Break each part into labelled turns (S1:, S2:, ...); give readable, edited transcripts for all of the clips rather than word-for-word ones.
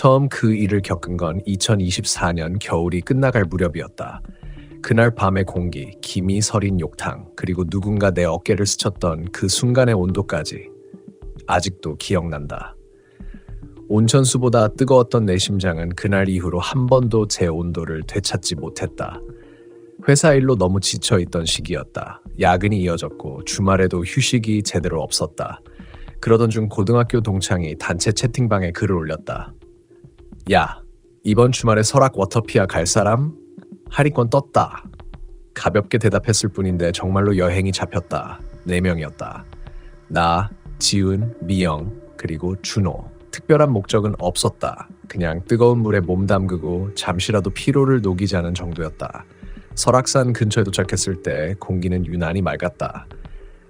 S1: 처음 그 일을 겪은 건 2024년 겨울이 끝나갈 무렵이었다. 그날 밤의 공기, 김이 서린 욕탕, 그리고 누군가 내 어깨를 스쳤던 그 순간의 온도까지 아직도 기억난다. 온천수보다 뜨거웠던 내 심장은 그날 이후로 한 번도 제 온도를 되찾지 못했다. 회사 일로 너무 지쳐있던 시기였다. 야근이 이어졌고 주말에도 휴식이 제대로 없었다. 그러던 중 고등학교 동창이 단체 채팅방에 글을 올렸다. 야, 이번 주말에 설악 워터피아 갈 사람? 할인권 떴다. 가볍게 대답했을 뿐인데 정말로 여행이 잡혔다. 4명이었다. 나, 지은, 미영, 그리고 준호. 특별한 목적은 없었다. 그냥 뜨거운 물에 몸 담그고 잠시라도 피로를 녹이자는 정도였다. 설악산 근처에 도착했을 때 공기는 유난히 맑았다.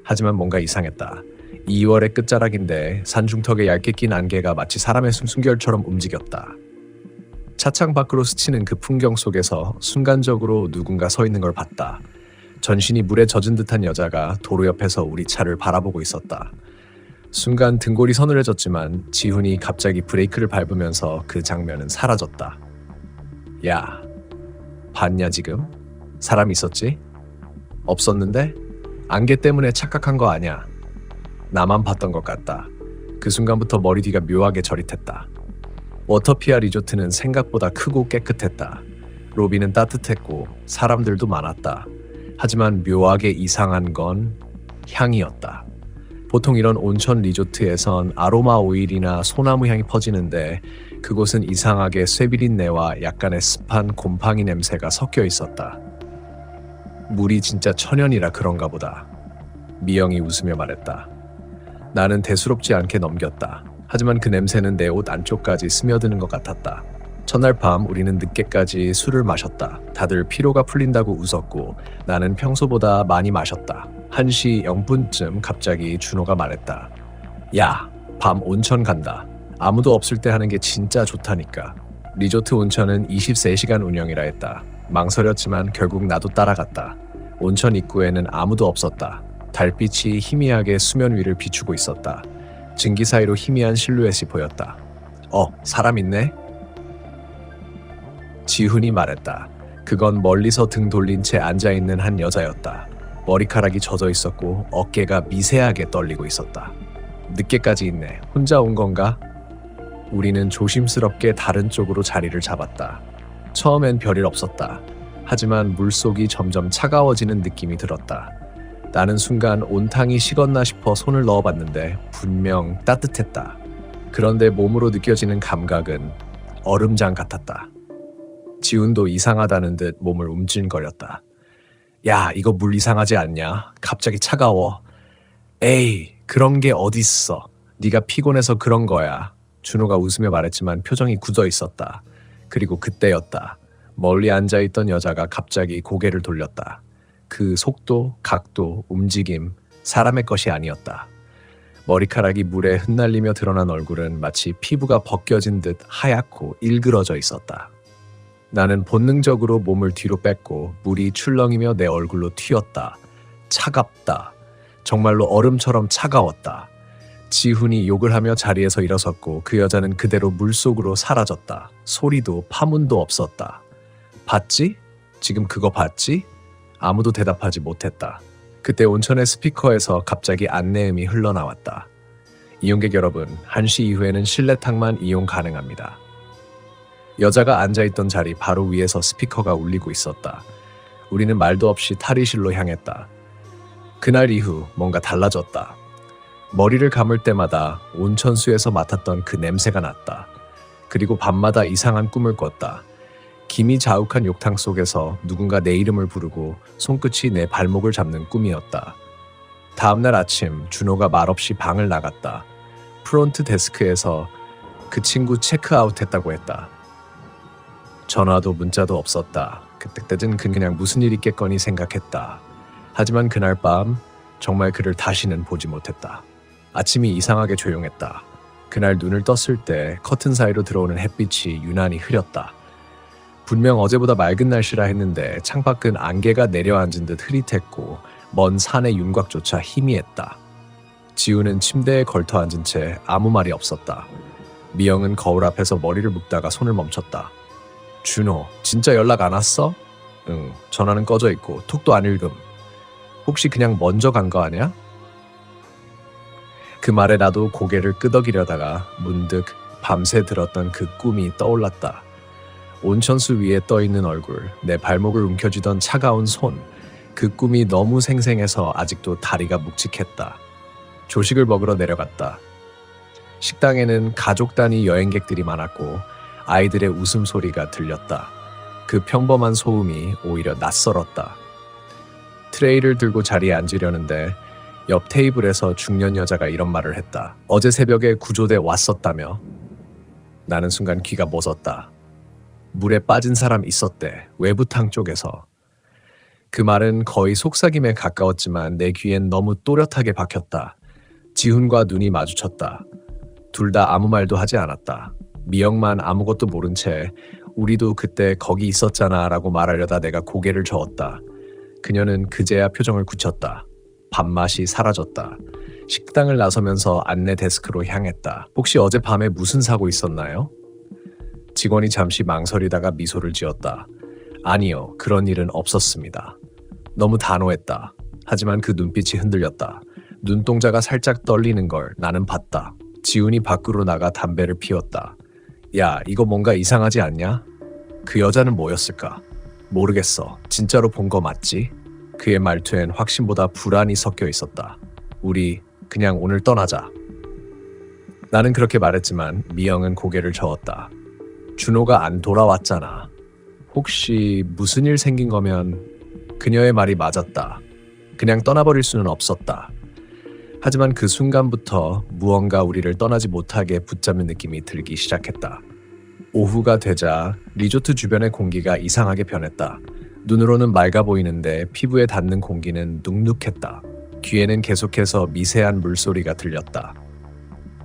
S1: 하지만 뭔가 이상했다. 2월의 끝자락인데 산중턱에 얇게 낀 안개가 마치 사람의 숨결처럼 움직였다. 차창 밖으로 스치는 그 풍경 속에서 순간적으로 누군가 서 있는 걸 봤다. 전신이 물에 젖은 듯한 여자가 도로 옆에서 우리 차를 바라보고 있었다. 순간 등골이 서늘해졌지만 지훈이 갑자기 브레이크를 밟으면서 그 장면은 사라졌다. 야, 봤냐 지금? 사람 있었지? 없었는데? 안개 때문에 착각한 거 아냐? 나만 봤던 것 같다. 그 순간부터 머리 뒤가 묘하게 저릿했다. 워터피아 리조트는 생각보다 크고 깨끗했다. 로비는 따뜻했고 사람들도 많았다. 하지만 묘하게 이상한 건 향이었다. 보통 이런 온천 리조트에선 아로마 오일이나 소나무 향이 퍼지는데 그곳은 이상하게 쇠비린내와 약간의 습한 곰팡이 냄새가 섞여 있었다. 물이 진짜 천연이라 그런가 보다. 미영이 웃으며 말했다. 나는 대수롭지 않게 넘겼다. 하지만 그 냄새는 내 옷 안쪽까지 스며드는 것 같았다. 첫날 밤 우리는 늦게까지 술을 마셨다. 다들 피로가 풀린다고 웃었고 나는 평소보다 많이 마셨다. 1시 0분쯤 갑자기 준호가 말했다. 야, 밤 온천 간다. 아무도 없을 때 하는 게 진짜 좋다니까. 리조트 온천은 24시간 운영이라 했다. 망설였지만 결국 나도 따라갔다. 온천 입구에는 아무도 없었다. 달빛이 희미하게 수면 위를 비추고 있었다. 증기 사이로 희미한 실루엣이 보였다. 사람 있네? 지훈이 말했다. 그건 멀리서 등 돌린 채 앉아있는 한 여자였다. 머리카락이 젖어 있었고 어깨가 미세하게 떨리고 있었다. 늦게까지 있네. 혼자 온 건가? 우리는 조심스럽게 다른 쪽으로 자리를 잡았다. 처음엔 별일 없었다. 하지만 물속이 점점 차가워지는 느낌이 들었다. 나는 순간 온탕이 식었나 싶어 손을 넣어봤는데 분명 따뜻했다. 그런데 몸으로 느껴지는 감각은 얼음장 같았다. 지훈도 이상하다는 듯 몸을 움찔거렸다. 야, 이거 물 이상하지 않냐? 갑자기 차가워. 에이, 그런 게 어딨어. 네가 피곤해서 그런 거야. 준호가 웃으며 말했지만 표정이 굳어 있었다. 그리고 그때였다. 멀리 앉아있던 여자가 갑자기 고개를 돌렸다. 그 속도, 각도, 움직임, 사람의 것이 아니었다. 머리카락이 물에 흩날리며 드러난 얼굴은 마치 피부가 벗겨진 듯 하얗고 일그러져 있었다. 나는 본능적으로 몸을 뒤로 뺐고 물이 출렁이며 내 얼굴로 튀었다. 차갑다. 정말로 얼음처럼 차가웠다. 지훈이 욕을 하며 자리에서 일어섰고 그 여자는 그대로 물속으로 사라졌다. 소리도 파문도 없었다. 봤지? 지금 그거 봤지? 아무도 대답하지 못했다. 그때 온천의 스피커에서 갑자기 안내음이 흘러나왔다. 이용객 여러분, 1시 이후에는 실내탕만 이용 가능합니다. 여자가 앉아있던 자리 바로 위에서 스피커가 울리고 있었다. 우리는 말도 없이 탈의실로 향했다. 그날 이후 뭔가 달라졌다. 머리를 감을 때마다 온천수에서 맡았던 그 냄새가 났다. 그리고 밤마다 이상한 꿈을 꿨다. 김이 자욱한 욕탕 속에서 누군가 내 이름을 부르고 손끝이 내 발목을 잡는 꿈이었다. 다음날 아침 준호가 말없이 방을 나갔다. 프론트 데스크에서 그 친구 체크아웃했다고 했다. 전화도 문자도 없었다. 그때까진 그냥 무슨 일 있겠거니 생각했다. 하지만 그날 밤 정말 그를 다시는 보지 못했다. 아침이 이상하게 조용했다. 그날 눈을 떴을 때 커튼 사이로 들어오는 햇빛이 유난히 흐렸다. 분명 어제보다 맑은 날씨라 했는데 창밖은 안개가 내려앉은 듯 흐릿했고 먼 산의 윤곽조차 희미했다. 지우는 침대에 걸터 앉은 채 아무 말이 없었다. 미영은 거울 앞에서 머리를 묶다가 손을 멈췄다. 준호, 진짜 연락 안 왔어? 응, 전화는 꺼져 있고 톡도 안 읽음. 혹시 그냥 먼저 간 거 아냐? 그 말에 나도 고개를 끄덕이려다가 문득 밤새 들었던 그 꿈이 떠올랐다. 온천수 위에 떠있는 얼굴, 내 발목을 움켜쥐던 차가운 손, 그 꿈이 너무 생생해서 아직도 다리가 묵직했다. 조식을 먹으러 내려갔다. 식당에는 가족 단위 여행객들이 많았고 아이들의 웃음소리가 들렸다. 그 평범한 소음이 오히려 낯설었다. 트레이를 들고 자리에 앉으려는데 옆 테이블에서 중년 여자가 이런 말을 했다. 어제 새벽에 구조대 왔었다며? 나는 순간 귀가 멎었다. 물에 빠진 사람 있었대. 외부탕 쪽에서. 그 말은 거의 속삭임에 가까웠지만 내 귀엔 너무 또렷하게 박혔다. 지훈과 눈이 마주쳤다. 둘 다 아무 말도 하지 않았다. 미영만 아무것도 모른 채 우리도 그때 거기 있었잖아 라고 말하려다 내가 고개를 저었다. 그녀는 그제야 표정을 굳혔다. 밥맛이 사라졌다. 식당을 나서면서 안내 데스크로 향했다. 혹시 어젯밤에 무슨 사고 있었나요? 직원이 잠시 망설이다가 미소를 지었다. 아니요, 그런 일은 없었습니다. 너무 단호했다. 하지만 그 눈빛이 흔들렸다. 눈동자가 살짝 떨리는 걸 나는 봤다. 지훈이 밖으로 나가 담배를 피웠다. 야, 이거 뭔가 이상하지 않냐? 그 여자는 뭐였을까? 모르겠어. 진짜로 본 거 맞지? 그의 말투엔 확신보다 불안이 섞여 있었다. 우리 그냥 오늘 떠나자. 나는 그렇게 말했지만 미영은 고개를 저었다. 준호가 안 돌아왔잖아. 혹시 무슨 일 생긴 거면. 그녀의 말이 맞았다. 그냥 떠나버릴 수는 없었다. 하지만 그 순간부터 무언가 우리를 떠나지 못하게 붙잡는 느낌이 들기 시작했다. 오후가 되자 리조트 주변의 공기가 이상하게 변했다. 눈으로는 맑아 보이는데 피부에 닿는 공기는 눅눅했다. 귀에는 계속해서 미세한 물소리가 들렸다.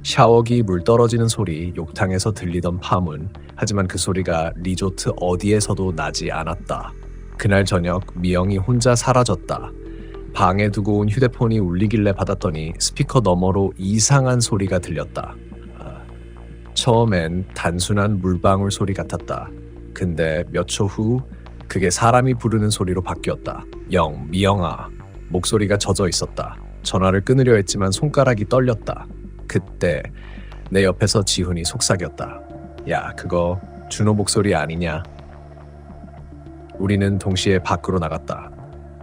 S1: 샤워기 물 떨어지는 소리, 욕탕에서 들리던 파문. 하지만 그 소리가 리조트 어디에서도 나지 않았다. 그날 저녁 미영이 혼자 사라졌다. 방에 두고 온 휴대폰이 울리길래 받았더니 스피커 너머로 이상한 소리가 들렸다. 처음엔 단순한 물방울 소리 같았다. 근데 몇 초 후 그게 사람이 부르는 소리로 바뀌었다. 미영아. 목소리가 젖어 있었다. 전화를 끊으려 했지만 손가락이 떨렸다. 그때 내 옆에서 지훈이 속삭였다. 야, 그거 준호 목소리 아니냐? 우리는 동시에 밖으로 나갔다.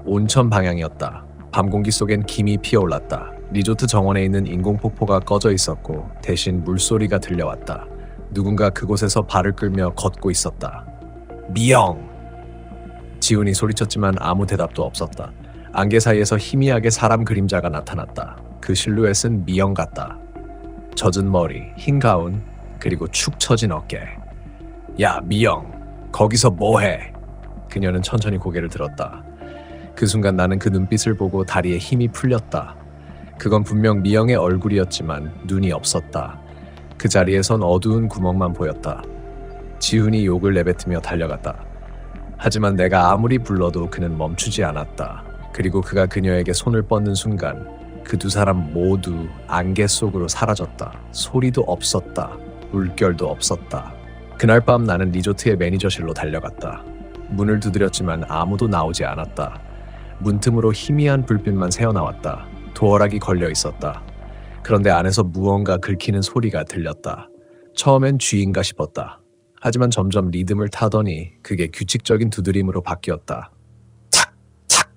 S1: 온천 방향이었다. 밤 공기 속엔 김이 피어올랐다. 리조트 정원에 있는 인공폭포가 꺼져 있었고 대신 물소리가 들려왔다. 누군가 그곳에서 발을 끌며 걷고 있었다. 미영! 지훈이 소리쳤지만 아무 대답도 없었다. 안개 사이에서 희미하게 사람 그림자가 나타났다. 그 실루엣은 미영 같다. 젖은 머리, 흰 가운, 그리고 축 처진 어깨. 야, 미영! 거기서 뭐해? 그녀는 천천히 고개를 들었다. 그 순간 나는 그 눈빛을 보고 다리에 힘이 풀렸다. 그건 분명 미영의 얼굴이었지만 눈이 없었다. 그 자리에선 어두운 구멍만 보였다. 지훈이 욕을 내뱉으며 달려갔다. 하지만 내가 아무리 불러도 그는 멈추지 않았다. 그리고 그가 그녀에게 손을 뻗는 순간 그 두 사람 모두 안개 속으로 사라졌다. 소리도 없었다. 물결도 없었다. 그날 밤 나는 리조트의 매니저실로 달려갔다. 문을 두드렸지만 아무도 나오지 않았다. 문틈으로 희미한 불빛만 새어나왔다. 도어락이 걸려 있었다. 그런데 안에서 무언가 긁히는 소리가 들렸다. 처음엔 쥐인가 싶었다. 하지만 점점 리듬을 타더니 그게 규칙적인 두드림으로 바뀌었다. 착! 착!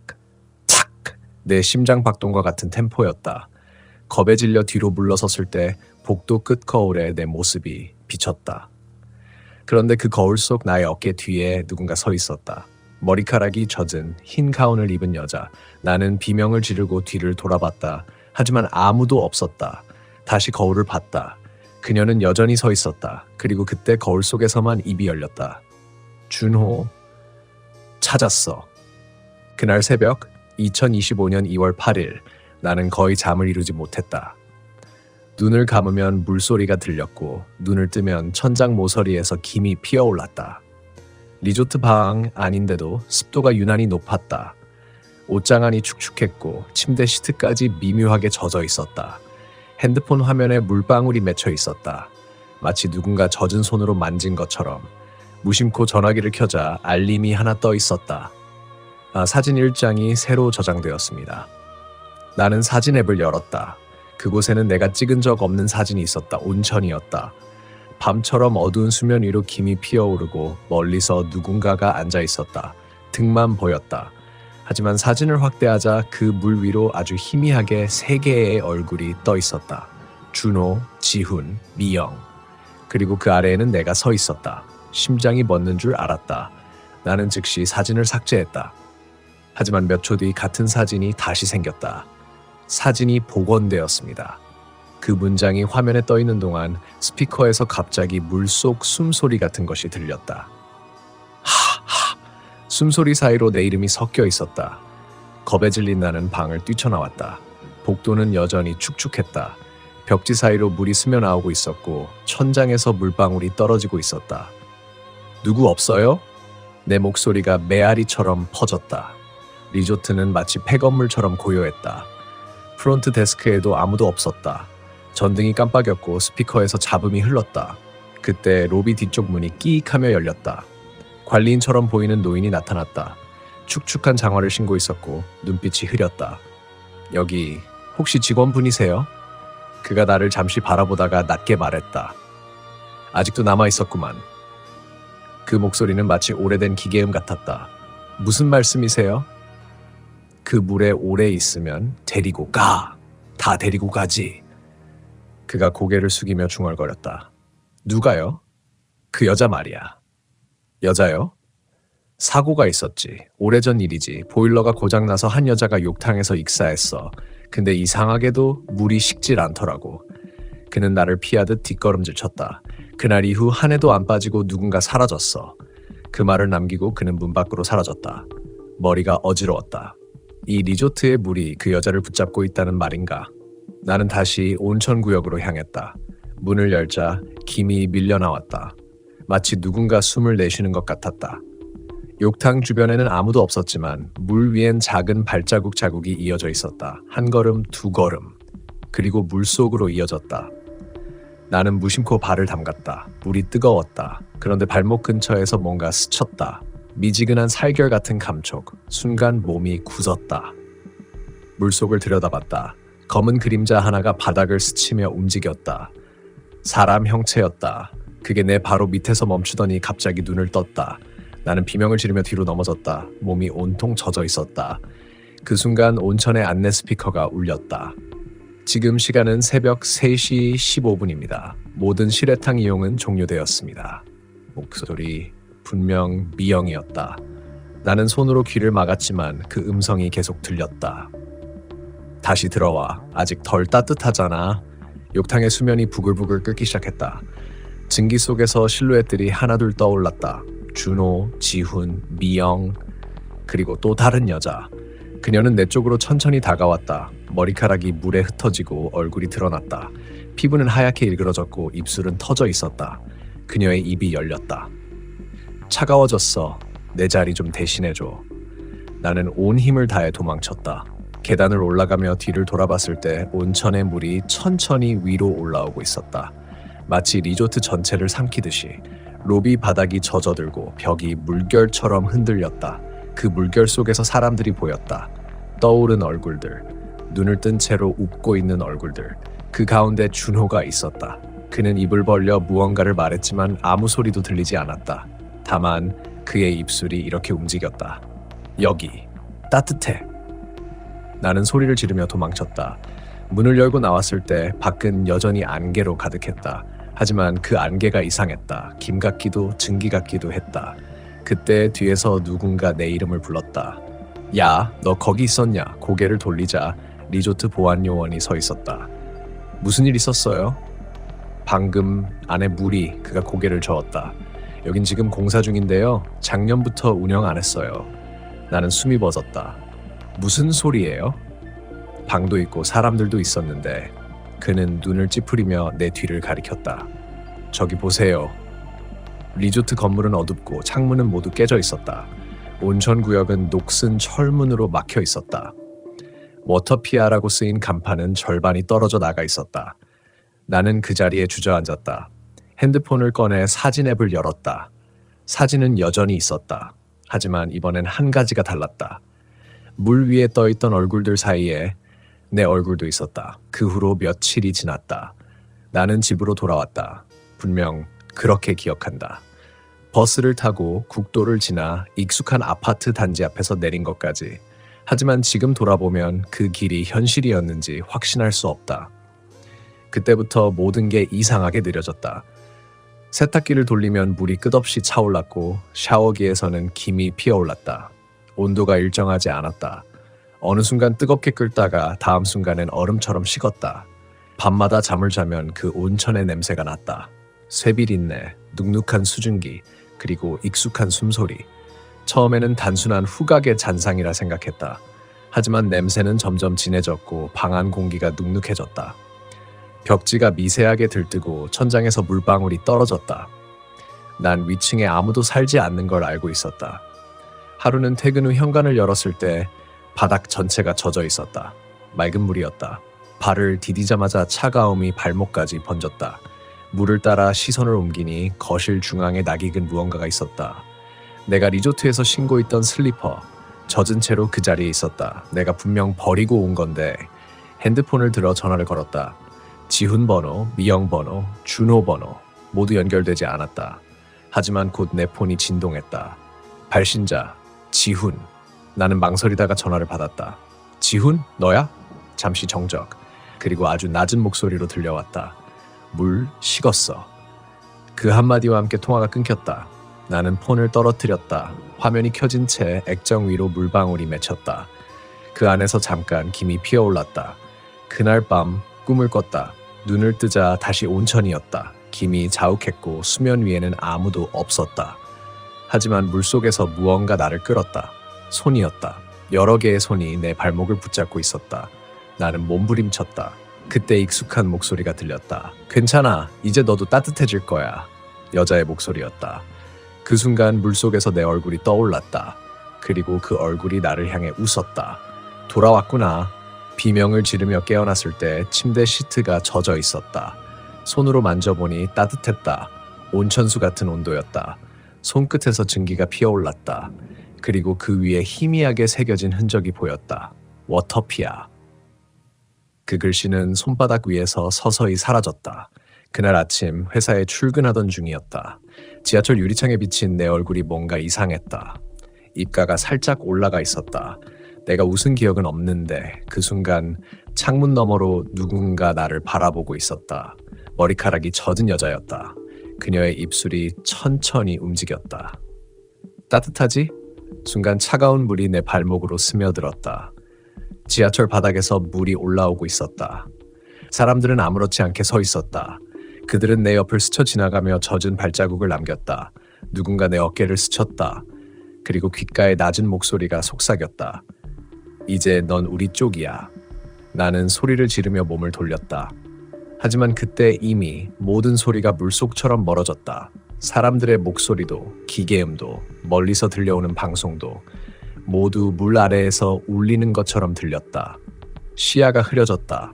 S1: 착! 내 심장 박동과 같은 템포였다. 겁에 질려 뒤로 물러섰을 때 복도 끝 거울에 내 모습이 비쳤다. 그런데 그 거울 속 나의 어깨 뒤에 누군가 서 있었다. 머리카락이 젖은 흰 가운을 입은 여자. 나는 비명을 지르고 뒤를 돌아봤다. 하지만 아무도 없었다. 다시 거울을 봤다. 그녀는 여전히 서 있었다. 그리고 그때 거울 속에서만 입이 열렸다. 준호. 찾았어. 그날 새벽 2025년 2월 8일 나는 거의 잠을 이루지 못했다. 눈을 감으면 물소리가 들렸고 눈을 뜨면 천장 모서리에서 김이 피어올랐다. 리조트 방 아닌데도 습도가 유난히 높았다. 옷장 안이 축축했고 침대 시트까지 미묘하게 젖어 있었다. 핸드폰 화면에 물방울이 맺혀 있었다. 마치 누군가 젖은 손으로 만진 것처럼. 무심코 전화기를 켜자 알림이 하나 떠 있었다. 사진 1장이 새로 저장되었습니다. 나는 사진 앱을 열었다. 그곳에는 내가 찍은 적 없는 사진이 있었다. 온천이었다. 밤처럼 어두운 수면 위로 김이 피어오르고 멀리서 누군가가 앉아 있었다. 등만 보였다. 하지만 사진을 확대하자 그 물 위로 아주 희미하게 3개의 얼굴이 떠 있었다. 준호, 지훈, 미영. 그리고 그 아래에는 내가 서 있었다. 심장이 멎는 줄 알았다. 나는 즉시 사진을 삭제했다. 하지만 몇 초 뒤 같은 사진이 다시 생겼다. 사진이 복원되었습니다. 그 문장이 화면에 떠 있는 동안 스피커에서 갑자기 물속 숨소리 같은 것이 들렸다. 하하. 숨소리 사이로 내 이름이 섞여 있었다. 겁에 질린 나는 방을 뛰쳐나왔다. 복도는 여전히 축축했다. 벽지 사이로 물이 스며나오고 있었고 천장에서 물방울이 떨어지고 있었다. 누구 없어요? 내 목소리가 메아리처럼 퍼졌다. 리조트는 마치 폐건물처럼 고요했다. 프론트 데스크에도 아무도 없었다. 전등이 깜빡였고 스피커에서 잡음이 흘렀다. 그때 로비 뒤쪽 문이 끼익하며 열렸다. 관리인처럼 보이는 노인이 나타났다. 축축한 장화를 신고 있었고 눈빛이 흐렸다. 여기 혹시 직원분이세요? 그가 나를 잠시 바라보다가 낮게 말했다. 아직도 남아있었구만. 그 목소리는 마치 오래된 기계음 같았다. 무슨 말씀이세요? 그 물에 오래 있으면 데리고 가. 다 데리고 가지. 그가 고개를 숙이며 중얼거렸다. 누가요? 그 여자 말이야. 여자요? 사고가 있었지. 오래전 일이지. 보일러가 고장나서 한 여자가 욕탕에서 익사했어. 근데 이상하게도 물이 식질 않더라고. 그는 나를 피하듯 뒷걸음질 쳤다. 그날 이후 한 해도 안 빠지고 누군가 사라졌어. 그 말을 남기고 그는 문 밖으로 사라졌다. 머리가 어지러웠다. 이 리조트의 물이 그 여자를 붙잡고 있다는 말인가? 나는 다시 온천구역으로 향했다. 문을 열자 김이 밀려나왔다. 마치 누군가 숨을 내쉬는 것 같았다. 욕탕 주변에는 아무도 없었지만 물 위엔 작은 발자국 자국이 이어져 있었다. 한 걸음, 두 걸음, 그리고 물속으로 이어졌다. 나는 무심코 발을 담갔다. 물이 뜨거웠다. 그런데 발목 근처에서 뭔가 스쳤다. 미지근한 살결 같은 감촉. 순간 몸이 굳었다. 물속을 들여다봤다. 검은 그림자 하나가 바닥을 스치며 움직였다. 사람 형체였다. 그게 내 바로 밑에서 멈추더니 갑자기 눈을 떴다. 나는 비명을 지르며 뒤로 넘어졌다. 몸이 온통 젖어 있었다. 그 순간 온천의 안내 스피커가 울렸다. 지금 시간은 새벽 3시 15분입니다. 모든 실외탕 이용은 종료되었습니다. 목소리 분명 미영이었다. 나는 손으로 귀를 막았지만 그 음성이 계속 들렸다. 다시 들어와. 아직 덜 따뜻하잖아. 욕탕의 수면이 부글부글 끓기 시작했다. 증기 속에서 실루엣들이 하나둘 떠올랐다. 준호, 지훈, 미영, 그리고 또 다른 여자. 그녀는 내 쪽으로 천천히 다가왔다. 머리카락이 물에 흩어지고 얼굴이 드러났다. 피부는 하얗게 일그러졌고 입술은 터져 있었다. 그녀의 입이 열렸다. 차가워졌어. 내 자리 좀 대신해줘. 나는 온 힘을 다해 도망쳤다. 계단을 올라가며 뒤를 돌아봤을 때 온천의 물이 천천히 위로 올라오고 있었다. 마치 리조트 전체를 삼키듯이. 로비 바닥이 젖어들고 벽이 물결처럼 흔들렸다. 그 물결 속에서 사람들이 보였다. 떠오른 얼굴들, 눈을 뜬 채로 웃고 있는 얼굴들. 그 가운데 준호가 있었다. 그는 입을 벌려 무언가를 말했지만 아무 소리도 들리지 않았다. 다만 그의 입술이 이렇게 움직였다. 여기, 따뜻해. 나는 소리를 지르며 도망쳤다. 문을 열고 나왔을 때 밖은 여전히 안개로 가득했다. 하지만 그 안개가 이상했다. 김 같기도 증기 같기도 했다. 그때 뒤에서 누군가 내 이름을 불렀다. 야, 너 거기 있었냐? 고개를 돌리자 리조트 보안 요원이 서 있었다. 무슨 일 있었어요? 방금 안에 물이. 그가 고개를 저었다. 여긴 지금 공사 중인데요. 작년부터 운영 안 했어요. 나는 숨이 멎었다. 무슨 소리예요? 방도 있고 사람들도 있었는데. 그는 눈을 찌푸리며 내 뒤를 가리켰다. 저기 보세요. 리조트 건물은 어둡고 창문은 모두 깨져 있었다. 온천 구역은 녹슨 철문으로 막혀 있었다. 워터피아라고 쓰인 간판은 절반이 떨어져 나가 있었다. 나는 그 자리에 주저앉았다. 핸드폰을 꺼내 사진 앱을 열었다. 사진은 여전히 있었다. 하지만 이번엔 한 가지가 달랐다. 물 위에 떠있던 얼굴들 사이에 내 얼굴도 있었다. 그 후로 며칠이 지났다. 나는 집으로 돌아왔다. 분명 그렇게 기억한다. 버스를 타고 국도를 지나 익숙한 아파트 단지 앞에서 내린 것까지. 하지만 지금 돌아보면 그 길이 현실이었는지 확신할 수 없다. 그때부터 모든 게 이상하게 느려졌다. 세탁기를 돌리면 물이 끝없이 차올랐고 샤워기에서는 김이 피어올랐다. 온도가 일정하지 않았다. 어느 순간 뜨겁게 끓다가 다음 순간엔 얼음처럼 식었다. 밤마다 잠을 자면 그 온천의 냄새가 났다. 쇠비린내, 눅눅한 수증기, 그리고 익숙한 숨소리. 처음에는 단순한 후각의 잔상이라 생각했다. 하지만 냄새는 점점 진해졌고 방 안 공기가 눅눅해졌다. 벽지가 미세하게 들뜨고 천장에서 물방울이 떨어졌다. 난 위층에 아무도 살지 않는 걸 알고 있었다. 하루는 퇴근 후 현관을 열었을 때 바닥 전체가 젖어 있었다. 맑은 물이었다. 발을 디디자마자 차가움이 발목까지 번졌다. 물을 따라 시선을 옮기니 거실 중앙에 낯익은 무언가가 있었다. 내가 리조트에서 신고 있던 슬리퍼, 젖은 채로 그 자리에 있었다. 내가 분명 버리고 온 건데. 핸드폰을 들어 전화를 걸었다. 지훈 번호, 미영 번호, 준호 번호 모두 연결되지 않았다. 하지만 곧 내 폰이 진동했다. 발신자, 지훈. 나는 망설이다가 전화를 받았다. 지훈? 너야? 잠시 정적. 그리고 아주 낮은 목소리로 들려왔다. 물 식었어. 그 한마디와 함께 통화가 끊겼다. 나는 폰을 떨어뜨렸다. 화면이 켜진 채 액정 위로 물방울이 맺혔다. 그 안에서 잠깐 김이 피어올랐다. 그날 밤 꿈을 꿨다. 눈을 뜨자 다시 온천이었다. 김이 자욱했고 수면 위에는 아무도 없었다. 하지만 물속에서 무언가 나를 끌었다. 손이었다. 여러 개의 손이 내 발목을 붙잡고 있었다. 나는 몸부림쳤다. 그때 익숙한 목소리가 들렸다. 괜찮아. 이제 너도 따뜻해질 거야. 여자의 목소리였다. 그 순간 물속에서 내 얼굴이 떠올랐다. 그리고 그 얼굴이 나를 향해 웃었다. 돌아왔구나. 비명을 지르며 깨어났을 때 침대 시트가 젖어 있었다. 손으로 만져보니 따뜻했다. 온천수 같은 온도였다. 손끝에서 증기가 피어올랐다. 그리고 그 위에 희미하게 새겨진 흔적이 보였다. 워터피아. 그 글씨는 손바닥 위에서 서서히 사라졌다. 그날 아침 회사에 출근하던 중이었다. 지하철 유리창에 비친 내 얼굴이 뭔가 이상했다. 입가가 살짝 올라가 있었다. 내가 웃은 기억은 없는데 그 순간 창문 너머로 누군가 나를 바라보고 있었다. 머리카락이 젖은 여자였다. 그녀의 입술이 천천히 움직였다. 따뜻하지? 순간 차가운 물이 내 발목으로 스며들었다. 지하철 바닥에서 물이 올라오고 있었다. 사람들은 아무렇지 않게 서 있었다. 그들은 내 옆을 스쳐 지나가며 젖은 발자국을 남겼다. 누군가 내 어깨를 스쳤다. 그리고 귓가에 낮은 목소리가 속삭였다. 이제 넌 우리 쪽이야. 나는 소리를 지르며 몸을 돌렸다. 하지만 그때 이미 모든 소리가 물속처럼 멀어졌다. 사람들의 목소리도, 기계음도, 멀리서 들려오는 방송도 모두 물 아래에서 울리는 것처럼 들렸다. 시야가 흐려졌다.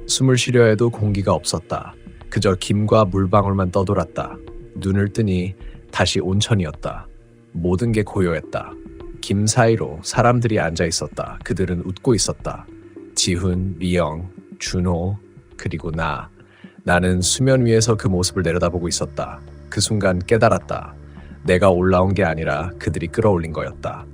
S1: 숨을 쉬려 해도 공기가 없었다. 그저 김과 물방울만 떠돌았다. 눈을 뜨니 다시 온천이었다. 모든 게 고요했다. 김 사이로 사람들이 앉아 있었다. 그들은 웃고 있었다. 지훈, 미영, 준호, 그리고 나. 나는 수면 위에서 그 모습을 내려다보고 있었다. 그 순간 깨달았다. 내가 올라온 게 아니라 그들이 끌어올린 거였다.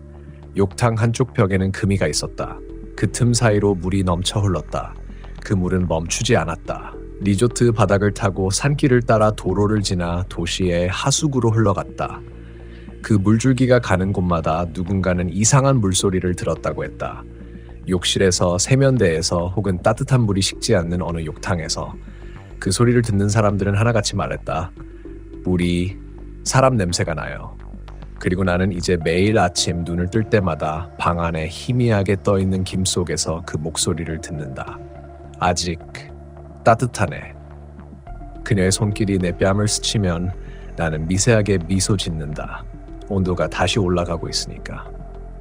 S1: 욕탕 한쪽 벽에는 금이가 있었다. 그 틈 사이로 물이 넘쳐 흘렀다. 그 물은 멈추지 않았다. 리조트 바닥을 타고 산길을 따라 도로를 지나 도시의 하수구로 흘러갔다. 그 물줄기가 가는 곳마다 누군가는 이상한 물소리를 들었다고 했다. 욕실에서, 세면대에서 혹은 따뜻한 물이 식지 않는 어느 욕탕에서. 그 소리를 듣는 사람들은 하나같이 말했다. 물이 사람 냄새가 나요. 그리고 나는 이제 매일 아침 눈을 뜰 때마다 방 안에 희미하게 떠있는 김 속에서 그 목소리를 듣는다. 아직 따뜻하네. 그녀의 손길이 내 뺨을 스치면 나는 미세하게 미소 짓는다. 온도가 다시 올라가고 있으니까.